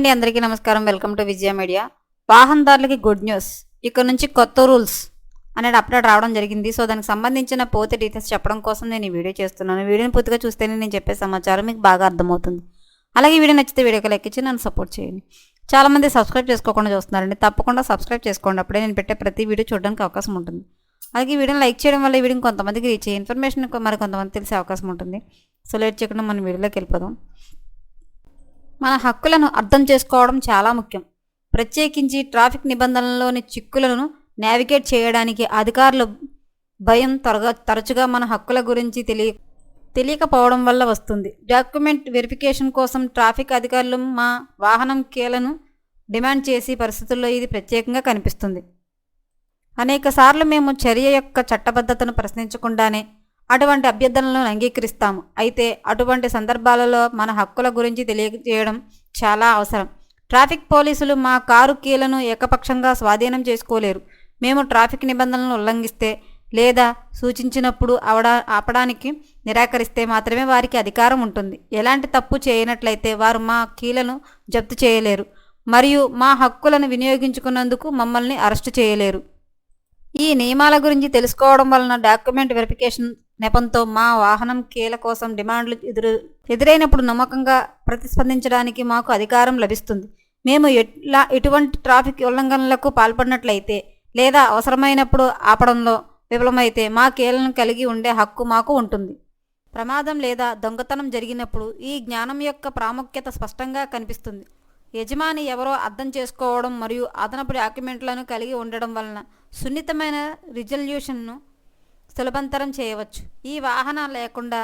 అండి, అందరికీ నమస్కారం. Welcome to Vijaya Media. వాహనదారులకి గుడ్ న్యూస్. ఇక్కడ నుంచి కొత్త రూల్స్ అనేది అప్డేట్ రావడం జరిగింది. సో దానికి సంబంధించిన పూర్తి డీటెయిల్స్ చెప్పడం కోసం నేను ఈ వీడియో చేస్తున్నాను. వీడియోని పూర్తిగా చూస్తేనే నేను చెప్పే సమాచారం మీకు బాగా అర్థమవుతుంది. అలాగే వీడియో నచ్చితే వీడియోకి లైక్ ఇచ్చి నన్ను సపోర్ట్ చేయండి. చాలామంది సబ్స్క్రైబ్ చేసుకోకుండా చూస్తున్నారండి. తప్పకుండా సబ్స్క్రైబ్ చేసుకోండి. అప్పుడే నేను పెట్టే ప్రతి వీడియో చూడడానికి అవకాశం ఉంటుంది. అలాగే ఈ వీడియోని లైక్ చేయడం వల్ల ఈ వీడియో కొంతమందికి రీచ్ అయ్యే ఇన్ఫర్మేషన్ మరి కొంతమంది తెలిసే అవకాశం ఉంటుంది. సో లేట్ చేయకుండా మనం వీడియోలోకి వెళ్ళిపోదాం. మన హక్కులను అర్థం చేసుకోవడం చాలా ముఖ్యం. ప్రత్యేకించి ట్రాఫిక్ నిబంధనలలోని చిక్కులను నావిగేట్ చేయడానికి అధికారుల భయం తరచుగా మన హక్కుల గురించి తెలియకపోవడం వల్ల వస్తుంది. డాక్యుమెంట్ వెరిఫికేషన్ కోసం ట్రాఫిక్ అధికారులు మా వాహనం కీలను డిమాండ్ చేసే పరిస్థితుల్లో ఇది ప్రత్యేకంగా కనిపిస్తుంది. అనేక సార్లు మేము చర్య యొక్క చట్టబద్ధతను ప్రశ్నించకుండానే అటువంటి అభ్యర్థనలను అంగీకరిస్తాము. అయితే అటువంటి సందర్భాలలో మన హక్కుల గురించి తెలియజేయడం చాలా అవసరం. ట్రాఫిక్ పోలీసులు మా కారు కీలను ఏకపక్షంగా స్వాధీనం చేసుకోలేరు. మేము ట్రాఫిక్ నిబంధనలను ఉల్లంఘిస్తే లేదా సూచించినప్పుడు ఆపడానికి నిరాకరిస్తే మాత్రమే వారికి అధికారం ఉంటుంది. ఎలాంటి తప్పు చేయనట్లయితే వారు మా కీలను జప్తు చేయలేరు మరియు మా హక్కులను వినియోగించుకున్నందుకు మమ్మల్ని అరెస్టు చేయలేరు. ఈ నియమాల గురించి తెలుసుకోవడం వలన డాక్యుమెంట్ వెరిఫికేషన్ నెపంతో మా వాహనం కీల కోసం డిమాండ్లు ఎదురైనప్పుడు నమ్మకంగా ప్రతిస్పందించడానికి మాకు అధికారం లభిస్తుంది. మేము ఎటువంటి ట్రాఫిక్ ఉల్లంఘనలకు పాల్పడినట్లయితే లేదా అవసరమైనప్పుడు ఆపడంలో విఫలమైతే మా కీలను కలిగి ఉండే హక్కు మాకు ఉంటుంది. ప్రమాదం లేదా దొంగతనం జరిగినప్పుడు ఈ జ్ఞానం యొక్క ప్రాముఖ్యత స్పష్టంగా కనిపిస్తుంది. యజమాని ఎవరో అర్థం చేసుకోవడం మరియు అదనపు డాక్యుమెంట్లను కలిగి ఉండడం వలన సున్నితమైన రిజల్యూషన్ను సులభంతరం చేయవచ్చు. ఈ వాహన లేకుండా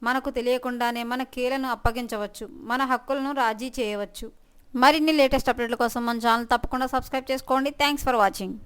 మనకు తెలియకుండానే మన కీలను అప్పగించవచ్చు, మన హక్కులను రాజీ చేయవచ్చు. మరిన్ని లేటెస్ట్ అప్డేట్ల కోసం మన ఛానల్ తప్పకుండా సబ్స్క్రైబ్ చేసుకోండి. Thanks for watching.